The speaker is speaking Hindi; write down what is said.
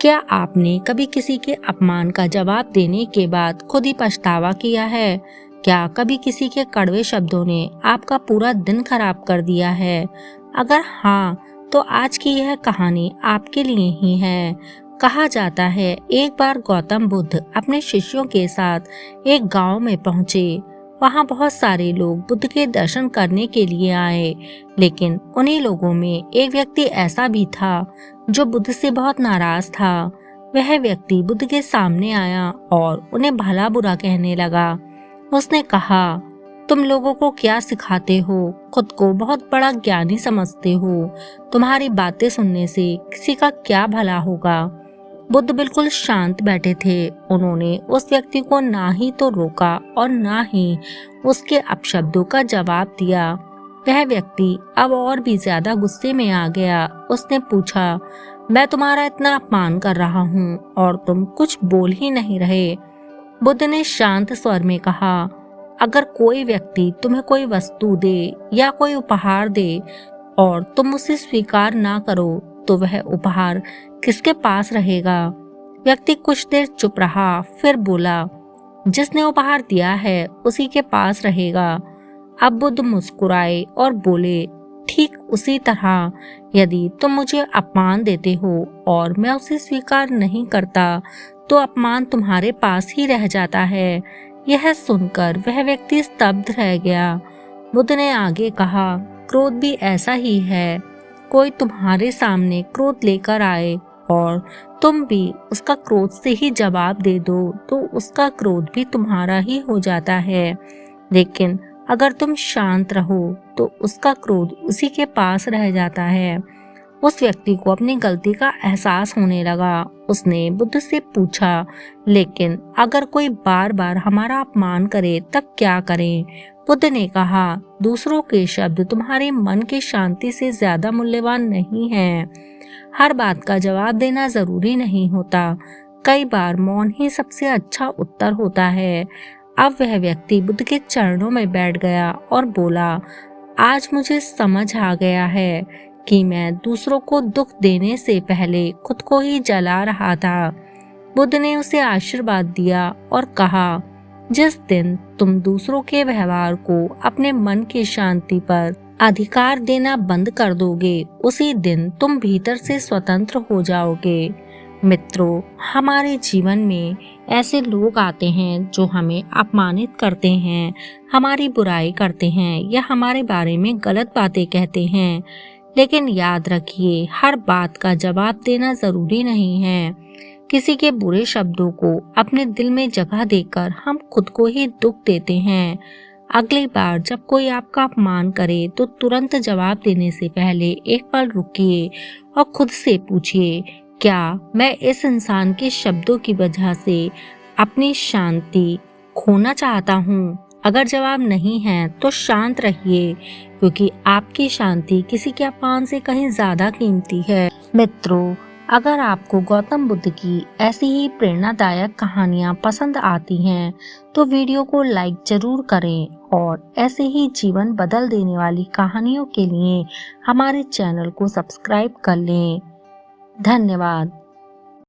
क्या आपने कभी किसी के अपमान का जवाब देने के बाद खुद ही पछतावा किया है? क्या कभी किसी के कड़वे शब्दों ने आपका पूरा दिन खराब कर दिया है? अगर हाँ, तो आज की यह कहानी आपके लिए ही है। कहा जाता है एक बार गौतम बुद्ध अपने शिष्यों के साथ एक गांव में पहुंचे। वहां बहुत सारे लोग बुद्ध के दर्शन करने के लिए आए, लेकिन उन्हीं लोगों में एक व्यक्ति ऐसा भी था जो बुद्ध से बहुत नाराज था। वह व्यक्ति बुद्ध के सामने आया और उन्हें भला बुरा कहने लगा। उसने कहा, तुम लोगों को क्या सिखाते हो? खुद को बहुत बड़ा ज्ञानी समझते हो। तुम्हारी बातें सुनने से किसी का क्या भला होगा? बुद्ध बिल्कुल शांत बैठे थे। उन्होंने उस व्यक्ति को ना ही तो रोका और ना ही उसके अपशब्दों का जवाब दिया। वह व्यक्ति अब और भी ज्यादा गुस्से में आ गया। उसने पूछा, मैं तुम्हारा इतना अपमान कर रहा हूँ और तुम कुछ बोल ही नहीं रहे। बुद्ध ने शांत स्वर में कहा, अगर कोई व्यक्ति तुम्हें कोई वस्तु दे या कोई उपहार दे और तुम उसे स्वीकार ना करो, तो वह उपहार किसके पास रहेगा? व्यक्ति कुछ देर चुप रहा, फिर बोला, जिसने उपहार दिया है उसी के पास रहेगा। अब बुद्ध मुस्कुराए और बोले, ठीक उसी तरह यदि तुम मुझे अपमान देते हो और मैं उसे स्वीकार नहीं करता, तो अपमान तुम्हारे पास ही रह जाता है। यह सुनकर वह व्यक्ति स्तब्ध रह गया। बुद्ध ने आगे कहा, क्रोध भी ऐसा ही है। कोई तुम्हारे सामने क्रोध लेकर आए और तुम भी उसका क्रोध से ही जवाब दे दो, तो उसका क्रोध भी तुम्हारा ही हो जाता है। लेकिन अगर तुम शांत रहो तो उसका क्रोध उसी के पास रह जाता है। उस व्यक्ति को अपनी गलती का एहसास होने लगा। उसने बुद्ध से पूछा, लेकिन अगर कोई बार बार हमारा अपमान करे तब क्या करें? बुद्ध ने कहा, दूसरों के शब्द तुम्हारे मन की शांति से ज्यादा मूल्यवान नहीं है। हर बात का जवाब देना जरूरी नहीं होता। कई बार मौन ही सबसे अच्छा उत्तर होता है। अब वह व्यक्ति बुद्ध के चरणों में बैठ गया और बोला, आज मुझे समझ आ गया है कि मैं दूसरों को दुख देने से पहले खुद को ही जला रहा था। बुद्ध ने उसे आशीर्वाद दिया और कहा, जिस दिन तुम दूसरों के व्यवहार को अपने मन की शांति पर अधिकार देना बंद कर दोगे, उसी दिन तुम भीतर से स्वतंत्र हो जाओगे। मित्रों, हमारे जीवन में ऐसे लोग आते हैं जो हमें अपमानित करते हैं, हमारी बुराई करते हैं या हमारे बारे में गलत बातें कहते हैं। लेकिन याद रखिए, हर बात का जवाब देना जरूरी नहीं है। किसी के बुरे शब्दों को अपने दिल में जगह देकर हम खुद को ही दुख देते हैं। अगली बार जब कोई आपका अपमान करे तो तुरंत जवाब देने से पहले एक पल रुकिए और खुद से पूछिए, क्या मैं इस इंसान के शब्दों की वजह से अपनी शांति खोना चाहता हूँ? अगर जवाब नहीं है तो शांत रहिए, क्योंकि आपकी शांति किसी के अपमान से कहीं ज्यादा कीमती है। मित्रों, अगर आपको गौतम बुद्ध की ऐसी ही प्रेरणादायक कहानियाँ पसंद आती हैं, तो वीडियो को लाइक जरूर करें और ऐसे ही जीवन बदल देने वाली कहानियों के लिए हमारे चैनल को सब्सक्राइब कर लें। धन्यवाद।